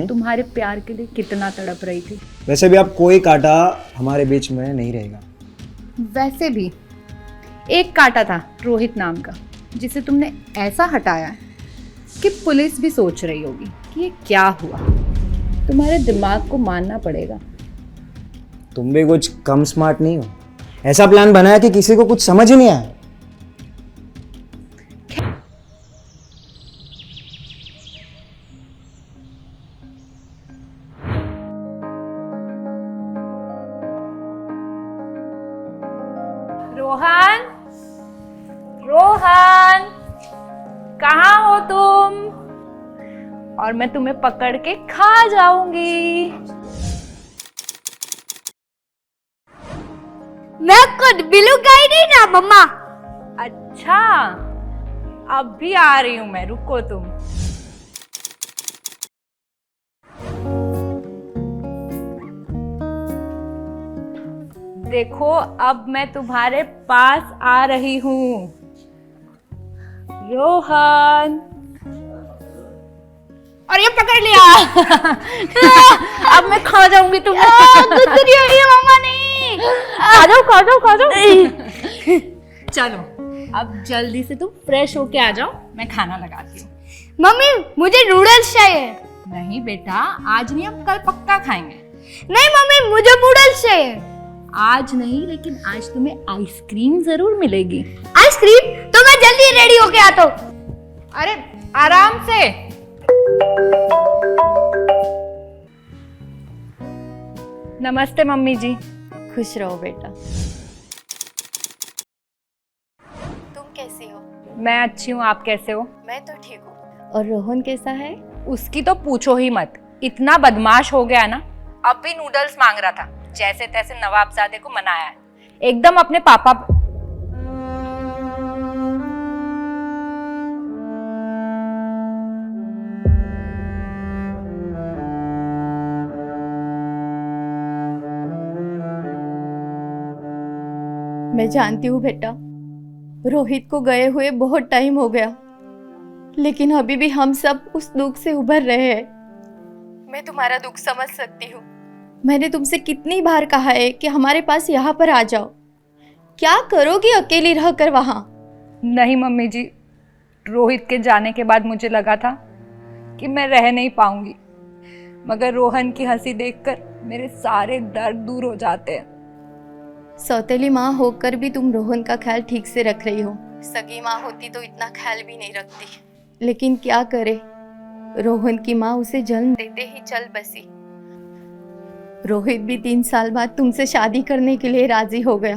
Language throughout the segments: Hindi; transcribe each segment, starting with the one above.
तुम्हारे प्यार के लिए कितना तड़प रही थी। वैसे भी अब कोई कांटा हमारे बीच में नहीं रहेगा। वैसे भी एक कांटा था रोहित नाम का, जिसे तुमने ऐसा हटाया है कि पुलिस भी सोच रही होगी कि ये क्या हुआ। तुम्हारे दिमाग को मानना पड़ेगा। तुम भी कुछ कम स्मार्ट नहीं हो। ऐसा प्लान बनाया कि किसी को कुछ समझ ही नहीं आया। रोहन, रोहन, कहाँ हो तुम? और मैं तुम्हें पकड़ के खा जाऊंगी। मैं खुद बिलूंगा ही नहीं ना मम्मा। अच्छा, अब भी आ रही हूं मैं, रुको तुम। देखो, अब मैं तुम्हारे पास आ रही हूं। रोहन, और ये पकड़ लिया। अब मैं खा जाऊंगी तुम्हें। दूसरी हो रही है मम्मा नहीं। खा जाओ, खा जाओ, खा जाओ। चलो, अब जल्दी से तुम फ्रेश होके आ जाओ, मैं खाना लगाती हूँ। मम्मी मुझे नूडल्स चाहिए। नहीं बेटा, आज नहीं, हम कल पक्का खाएंगे। नहीं मम्मी मुझे नूडल्स चाहिए। आज नहीं, लेकिन आज तुम्हें आइसक्रीम जरूर मिलेगी। आइसक्रीम? तो मैं जल्दी रेडी होके आता हूँ। अरे आराम से। नमस्ते मम्मी जी। खुश रहो बेटा। तुम कैसी हो? मैं अच्छी हूँ, आप कैसे हो? मैं तो ठीक हूँ। और रोहन कैसा है? उसकी तो पूछो ही मत, इतना बदमाश हो गया ना। अब भी नूडल्स मांग रहा था, जैसे तैसे नवाबजादे को मनाया है, एकदम अपने पापा। मैं जानती हूँ बेटा, रोहित को गए हुए बहुत टाइम हो गया, लेकिन अभी भी हम सब उस दुख से उभर रहे हैं। मैं तुम्हारा दुख समझ सकती हूँ। मैंने तुमसे कितनी बार कहा है कि हमारे पास यहाँ पर आ जाओ। क्या करोगी अकेली रहकर वहाँ? नहीं मम्मी जी, रोहित के जाने के बाद मुझे लगा था कि मैं रह नहीं पाऊंगी, मगर रोहन की हंसी देखकर मेरे सारे दर्द दूर हो जाते हैं। सौतेली माँ होकर भी तुम रोहन का ख्याल ठीक से रख रही हो। सगी माँ होती तो इतना ख्याल भी नहीं रखती, लेकिन क्या करे, रोहन की माँ उसे जन्म देते ही चल बसी। रोहित भी 3 साल बाद तुमसे शादी करने के लिए राजी हो गया,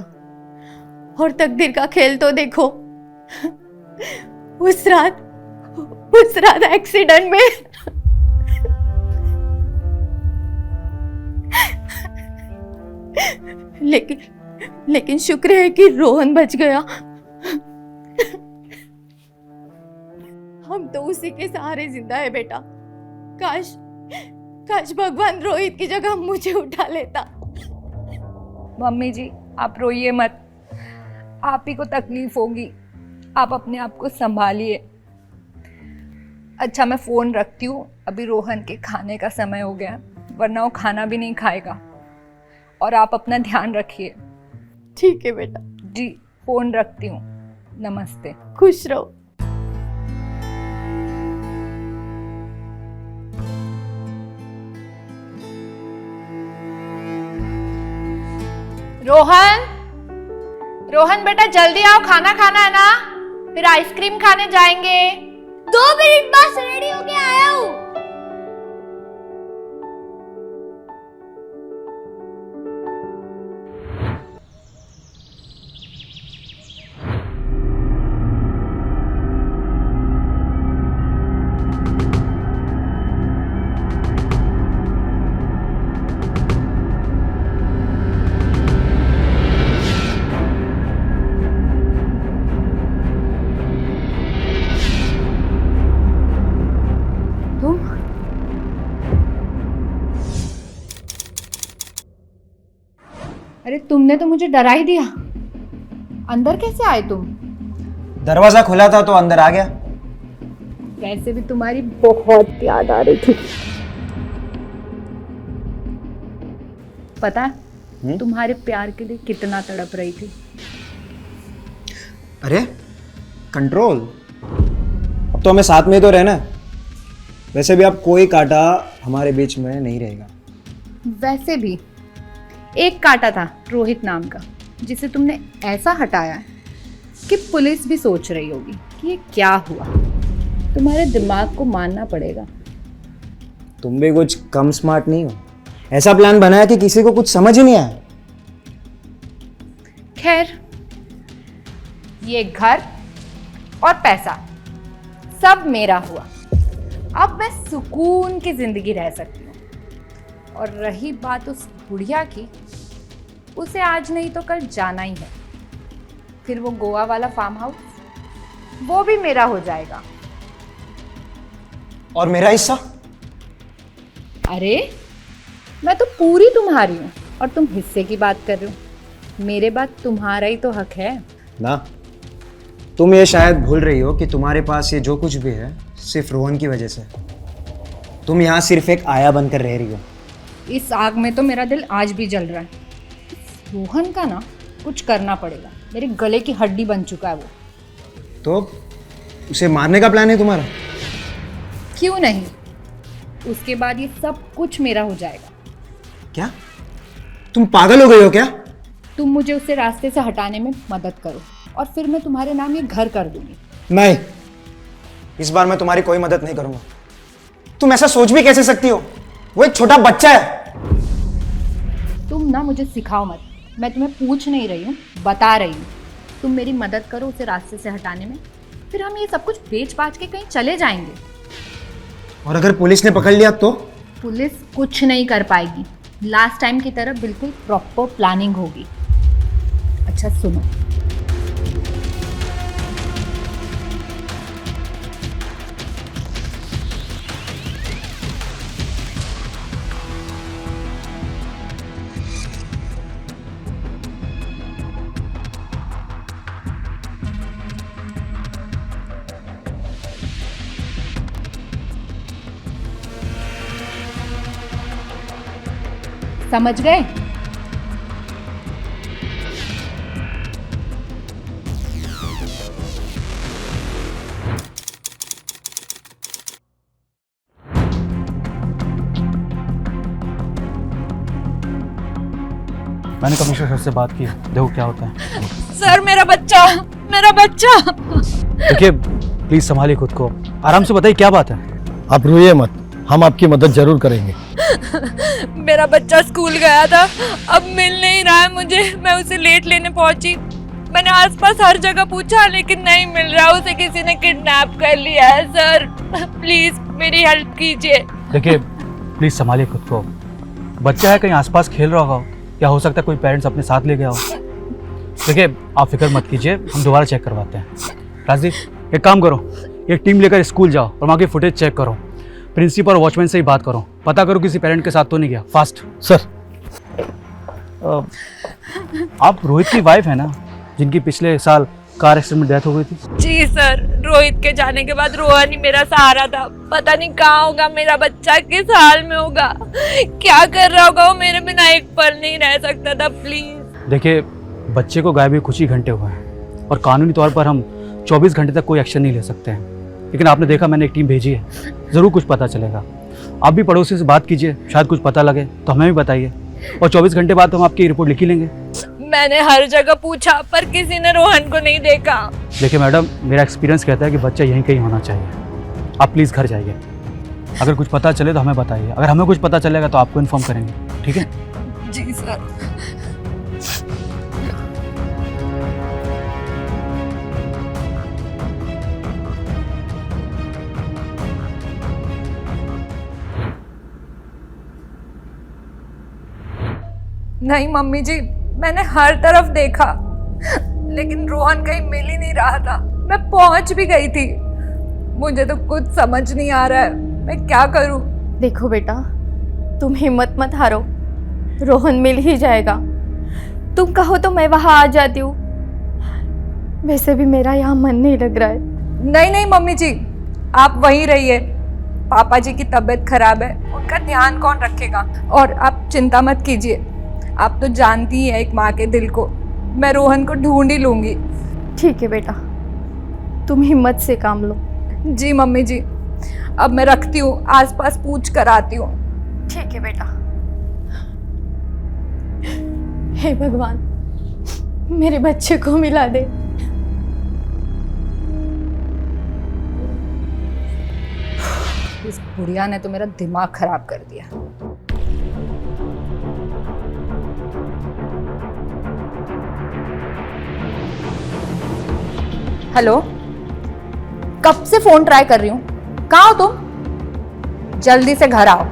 और तकदीर का खेल तो देखो। उस रात एक्सीडेंट में लेकिन शुक्र है कि रोहन बच गया। हम तो उसी के सहारे जिंदा है बेटा। काश भगवान रोहित की जगह मुझे उठा लेता। मम्मी जी, आप रोइए मत, आप ही को तकलीफ होगी, आप अपने आप को संभालिए। अच्छा, मैं फोन रखती हूँ, अभी रोहन के खाने का समय हो गया, वरना वो खाना भी नहीं खाएगा। और आप अपना ध्यान रखिए। ठीक है बेटा। जी, फोन रखती हूँ। नमस्ते। खुश रहो। रोहन, रोहन बेटा जल्दी आओ, खाना खाना है ना, फिर आइसक्रीम खाने जाएंगे। 2 मिनट बस, रेडी होके आया हूँ। अरे तुमने तो मुझे डरा ही दिया। अंदर कैसे आए तुम? दरवाजा खुला था तो अंदर आ गया। वैसे भी तुम्हारी बहुत याद आ रही थी। पता है तुम्हारे प्यार के लिए कितना तड़प रही थी। अरे कंट्रोल, अब तो हमें साथ में ही तो रहना है। वैसे भी अब कोई कांटा हमारे बीच में नहीं रहेगा। वैसे भी एक कांटा था रोहित नाम का, जिसे तुमने ऐसा हटाया है कि पुलिस भी सोच रही होगी कि ये क्या हुआ। तुम्हारे दिमाग को मानना पड़ेगा। तुम भी कुछ कम स्मार्ट नहीं हो। ऐसा प्लान बनाया कि किसी को कुछ समझ ही नहीं आया। खैर, ये घर और पैसा सब मेरा हुआ। अब मैं सुकून की जिंदगी रह सकती हूँ। और रही बात उस बुढ़िया की, उसे आज नहीं तो कल जाना ही है। फिर वो गोवा वाला फार्म हाउस, वो भी मेरा हो जाएगा। और मेरा हिस्सा? अरे मैं तो पूरी तुम्हारी हूँ और तुम हिस्से की बात कर रहे हो। मेरे बाद तुम्हारा ही तो हक है ना। तुम ये शायद भूल रही हो कि तुम्हारे पास ये जो कुछ भी है सिर्फ रोहन की वजह से। तुम यहाँ सिर्फ एक आया बनकर रह रही हो। इस आग में तो मेरा दिल आज भी जल रहा है। रोहन का ना कुछ करना पड़ेगा। मेरे गले की हड्डी बन चुका है वो। तो उसे मारने का प्लान है तुम्हारा? क्यों नहीं, उसके बाद ये सब कुछ मेरा हो जाएगा। क्या तुम पागल हो गई हो क्या? तुम मुझे उसे रास्ते से हटाने में मदद करो और फिर मैं तुम्हारे नाम ये घर कर दूंगी। नहीं, इस बार मैं तुम्हारी कोई मदद नहीं करूंगा। तुम ऐसा सोच भी कैसे सकती हो? वो एक छोटा बच्चा है। तुम ना मुझे सिखाओ मत। मैं तुम्हें पूछ नहीं रही हूँ, बता रही हूँ। तुम मेरी मदद करो उसे रास्ते से हटाने में, फिर हम ये सब कुछ बेच बाच के कहीं चले जाएंगे। और अगर पुलिस ने पकड़ लिया तो? पुलिस कुछ नहीं कर पाएगी। लास्ट टाइम की तरह बिल्कुल प्रॉपर प्लानिंग होगी। अच्छा सुनो, समझ गए? मैंने कमिश्नर सर से बात की, देखो क्या होता है। सर मेरा बच्चा, मेरा बच्चा। देखिए प्लीज संभालिए खुद को, आराम से बताइए क्या बात है। आप रोइए मत, हम आपकी मदद जरूर करेंगे। मेरा बच्चा स्कूल गया था, अब मिल नहीं रहा है मुझे। मैं उसे लेट लेने पहुंची। मैंने आसपास हर जगह पूछा लेकिन नहीं मिल रहा। उसे किसी ने किडनैप कर लिया है। सर प्लीज मेरी हेल्प कीजिए। देखिए प्लीज संभालिए खुद को, बच्चा है कहीं आसपास खेल रहा होगा, या हो सकता है कोई पेरेंट्स अपने साथ ले गया हो। देखिए आप फिक्र मत कीजिए, हम दोबारा चेक करवाते हैं। राजदीप एक काम करो, एक टीम लेकर स्कूल जाओ और वहाँ की फुटेज चेक करो। प्रिंसिपल और वॉचमैन से ही बात करो, पता करो किसी पेरेंट के साथ तो नहीं गया। फास्ट। सर आप रोहित की वाइफ है ना, जिनकी पिछले साल कार एक्सीडेंट में डेथ हो गई थी? जी सर, रोहित के जाने के बाद रोहन ही मेरा सहारा था। पता नहीं कहाँ होगा मेरा बच्चा, किस हाल में होगा, क्या कर रहा होगा। वो मेरे बिना एक पल नहीं रह सकता था। प्लीज। देखिए बच्चे को गायब हुए कुछ ही घंटे हुए हैं और कानूनी तौर पर हम 24 घंटे तक कोई एक्शन नहीं ले सकते हैं, लेकिन आपने देखा मैंने एक टीम भेजी है, ज़रूर कुछ पता चलेगा। आप भी पड़ोसी से बात कीजिए, शायद कुछ पता लगे तो हमें भी बताइए, और 24 घंटे बाद हम आपकी रिपोर्ट लिख ही लेंगे। मैंने हर जगह पूछा पर किसी ने रोहन को नहीं देखा। देखिए मैडम, मेरा एक्सपीरियंस कहता है कि बच्चा यहीं कहीं होना चाहिए। आप प्लीज़ घर जाइए, अगर कुछ पता चले तो हमें बताइए, अगर हमें कुछ पता चलेगा तो आपको इन्फॉर्म करेंगे, ठीक है? जी सर। नहीं मम्मी जी, मैंने हर तरफ देखा लेकिन रोहन कहीं मिल ही नहीं रहा था। मैं पहुंच भी गई थी, मुझे तो कुछ समझ नहीं आ रहा है मैं क्या करूं। देखो बेटा, तुम हिम्मत मत हारो, रोहन मिल ही जाएगा। तुम कहो तो मैं वहाँ आ जाती हूँ। वैसे भी मेरा यहाँ मन नहीं लग रहा है। नहीं नहीं मम्मी जी, आप वहीं रहिए। पापा जी की तबीयत खराब है, उनका ध्यान कौन रखेगा। और आप चिंता मत कीजिए, आप तो जानती ही है एक माँ के दिल को। मैं रोहन को ढूंढ ही लूंगी। ठीक है बेटा, तुम हिम्मत से काम लो। जी मम्मी जी, अब मैं रखती हूँ, आसपास पूछ कर आती हूँ। ठीक है बेटा। हे भगवान, मेरे बच्चे को मिला दे। इस बुढ़िया ने तो मेरा दिमाग खराब कर दिया। हेलो, कब से फोन ट्राई कर रही हूँ, कहाँ हो तुम? जल्दी से घर आओ।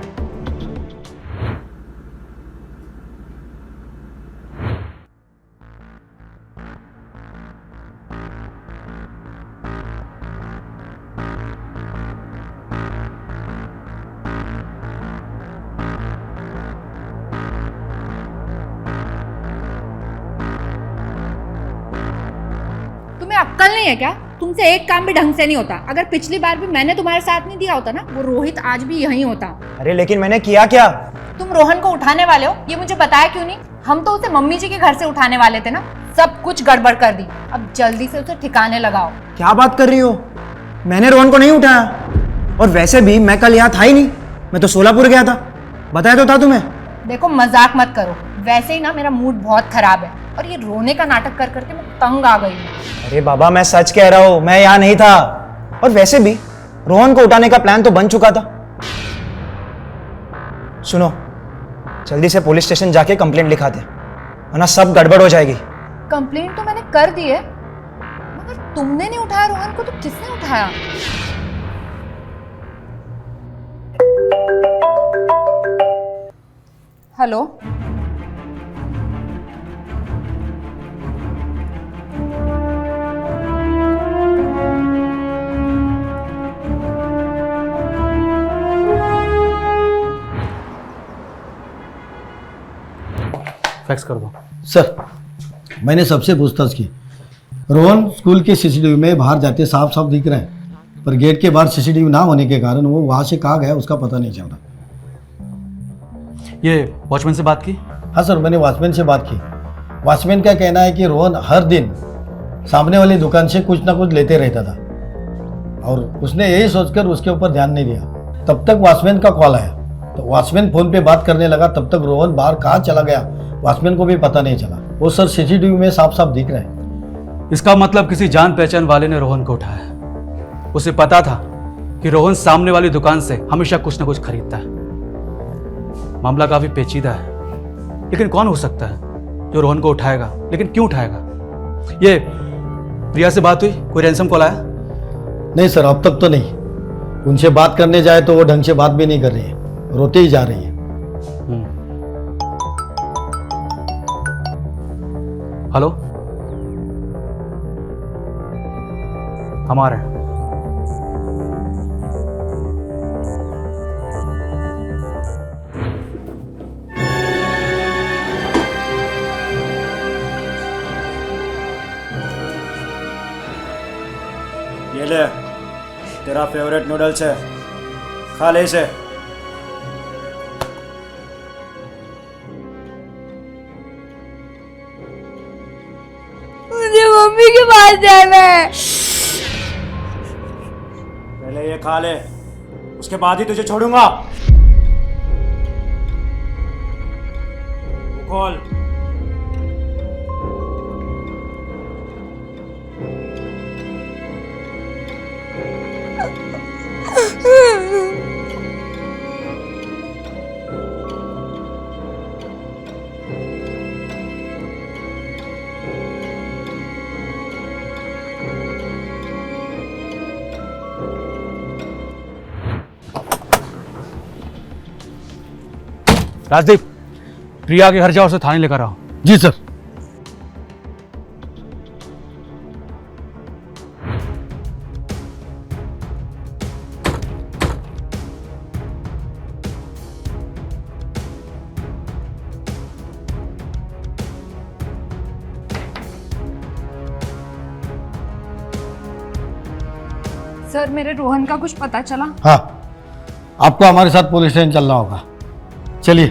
तुम्हें अक्ल नहीं है क्या? तुमसे एक काम भी ढंग से नहीं होता। अगर पिछली बार भी मैंने तुम्हारे साथ नहीं दिया होता ना, वो रोहित आज भी यहीं होता। अरे लेकिन मैंने किया क्या? तुम रोहन को उठाने वाले हो, ये मुझे बताया क्यों नहीं? हम तो उसे मम्मी जी के घर से उठाने वाले थे ना, सब कुछ गड़बड़ कर दी। अब जल्दी से उसे ठिकाने लगाओ। क्या बात कर रही हो? मैंने रोहन को नहीं उठाया, और वैसे भी मैं कल यहाँ था ही नहीं, मैं तो सोलापुर गया था। बताया तो था तुम्हें। देखो मजाक मत करो, वैसे ही ना मेरा मूड बहुत खराब है, और ये रोने का नाटक कर करके मैं तंग आ गई हूँ। अरे बाबा, मैं सच कह रहा हूँ, मैं यहाँ नहीं था। और वैसे भी रोहन को उठाने का प्लान तो बन चुका था। सुनो, जल्दी से पुलिस स्टेशन जाके कंप्लेंट लिखा दे, वरना सब गड़बड़ हो जाएगी। कंप्लेंट तो मैंने कर दी है, मगर तुमने नहीं उठाया रोहन को, तो किसने उठाया? हेलो, फैक्स कर दो। सर, मैंने सबसे पूछताछ की। रोहन स्कूल के सीसीटीवी में बाहर जाते साफ साफ दिख रहे हैं, पर गेट के बाहर सीसीटीवी ना होने के कारण वो वहाँ से कहाँ गया उसका पता नहीं चल रहा। ये वॉचमैन से बात की? हाँ सर, मैंने वॉचमैन से बात की। वॉचमैन का कहना है कि रोहन हर दिन सामने वाली दुकान से कुछ ना कुछ लेते रहता था, और उसने यही सोचकर उसके ऊपर ध्यान नहीं दिया। तब तक वॉचमैन का कॉल आया, तो वॉचमैन फोन पे बात करने लगा। तब तक रोहन बाहर कहाँ चला गया वॉचमैन को भी पता नहीं चला। वो सर सीसीटीवी में साफ साफ दिख रहे हैं। इसका मतलब किसी जान पहचान वाले ने रोहन को उठाया। उसे पता था कि रोहन सामने वाली दुकान से हमेशा कुछ ना कुछ खरीदता है। मामला काफी पेचीदा है, लेकिन कौन हो सकता है जो रोहन को उठाएगा? लेकिन क्यों उठाएगा? ये प्रिया से बात हुई? कोई रैंसम कॉल आया? नहीं सर, अब तक तो नहीं। उनसे बात करने जाए तो वो ढंग से बात भी नहीं कर रही है, रोते ही जा रही है। हेलो, हम आ रहे हैं। ये ले, तेरा फेवरेट नूडल्स है, खा ले इसे। मुझे मम्मी के पास जाना है। पहले ये खा ले, उसके बाद ही तुझे छोड़ूंगा। खोल। राजदीप, प्रिया के घर जाओ, उसे थाने लेकर आओ। जी सर। सर, मेरे रोहन का कुछ पता चला? हाँ, आपको हमारे साथ पुलिस स्टेशन चलना होगा। चलिए।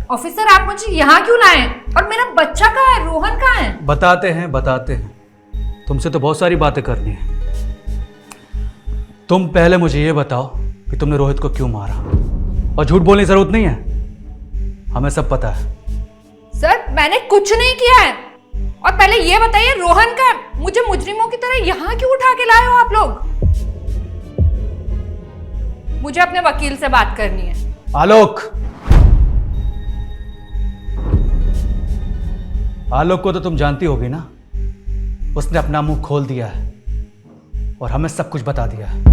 ऑफिसर आप मुझे यहाँ क्यों लाए? और मेरा बच्चा कहाँ है? रोहन कहाँ है? बताते हैं। तुमसे तो बहुत सारी बातें करनी है। तुम पहले मुझे ये बताओ कि तुमने रोहित को क्यों मारा, और झूठ बोलने की जरूरत नहीं है, हमें सब पता है। सर मैंने कुछ नहीं किया है। और पहले ये बताइए रोहन का, मुझे मुजरिमों की तरह यहाँ क्यों उठा के लाए हो आप लोग? मुझे अपने वकील से बात करनी है। आलोक को तो तुम जानती होगी ना, उसने अपना मुंह खोल दिया है और हमें सब कुछ बता दिया है।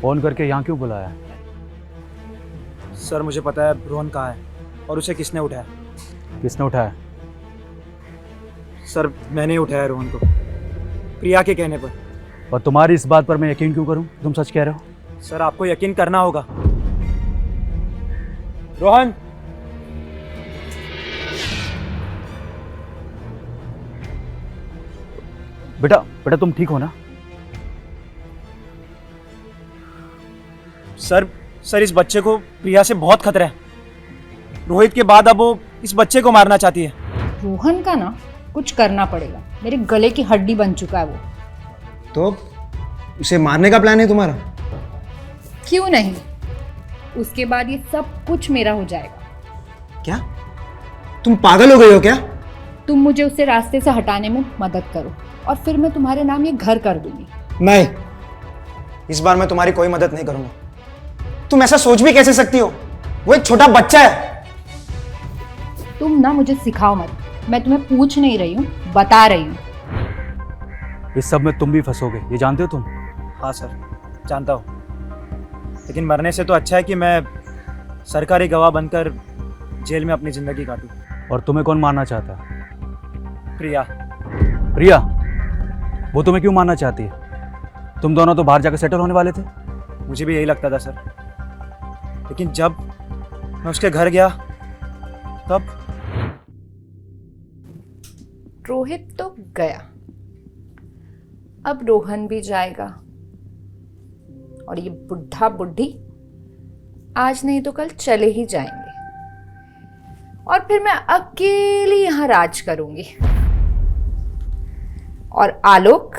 फोन करके यहाँ क्यों बुलाया? सर मुझे पता है रोहन कहाँ है और उसे किसने उठाया। किसने उठाया? सर मैंने ही उठाया रोहन को, प्रिया के कहने पर। और तुम्हारी इस बात पर मैं यकीन क्यों करूं? तुम सच कह रहे हो। सर आपको यकीन करना होगा। रोहन, बेटा तुम ठीक हो ना? सर इस बच्चे को प्रिया से बहुत खतरा है। रोहित के बाद अब वो इस बच्चे को मारना चाहती है। रोहन का ना कुछ करना पड़ेगा, मेरे गले की हड्डी बन चुका है वो। तो उसे मारने का प्लान है तुम्हारा? क्यों नहीं, उसके बाद ये सब कुछ मेरा हो जाएगा। क्या तुम पागल हो गई हो क्या? तुम मुझे उससे रास्ते से हटाने में मदद करो और फिर मैं तुम्हारे नाम ये घर कर दूंगी। नहीं, इस बार मैं तुम्हारी कोई मदद नहीं करूंगा। तुम ऐसा सोच भी कैसे सकती हो? वो एक छोटा बच्चा है। तुम ना मुझे सिखाओ मत, मैं तुम्हें पूछ नहीं रही हूँ, बता रही हूँ। इस सब में तुम भी फंसोगे, ये जानते हो तुम? हाँ सर जानता हूँ, लेकिन मरने से तो अच्छा है कि मैं सरकारी गवाह बनकर जेल में अपनी जिंदगी काटूं। और तुम्हें कौन मारना चाहता है? प्रिया। वो तुम्हें क्यों मारना चाहती है? तुम दोनों तो बाहर जाकर सेटल होने वाले थे। मुझे भी यही लगता था सर, लेकिन जब मैं उसके घर गया तब रोहित तो गया, अब रोहन भी जाएगा और ये बुढ़ा बुढ़ी आज नहीं तो कल चले ही जाएंगे और फिर मैं अकेली यहां राज करूंगी। और आलोक,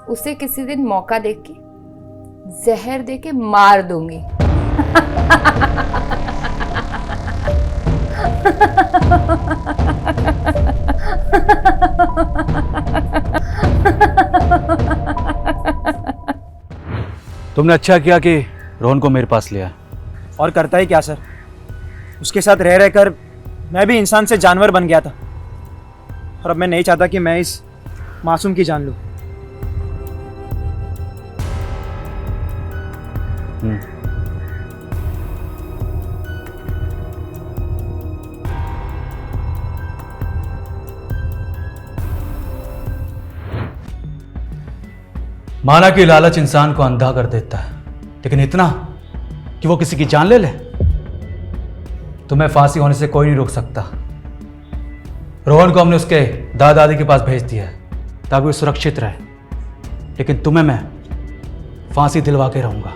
उसे किसी दिन मौका देके जहर देके मार दूंगी। तुमने अच्छा किया कि रोहन को मेरे पास लिया। और करता ही क्या सर, उसके साथ रह रहकर मैं भी इंसान से जानवर बन गया था और अब मैं नहीं चाहता कि मैं इस मासूम की जान लूं। माना कि लालच इंसान को अंधा कर देता है, लेकिन इतना कि वो किसी की जान ले ले? तुम्हें फांसी होने से कोई नहीं रोक सकता। रोहन को हमने उसके दादा दादी के पास भेज दिया है ताकि वो सुरक्षित रहे, लेकिन तुम्हें मैं फांसी दिलवा के रहूंगा।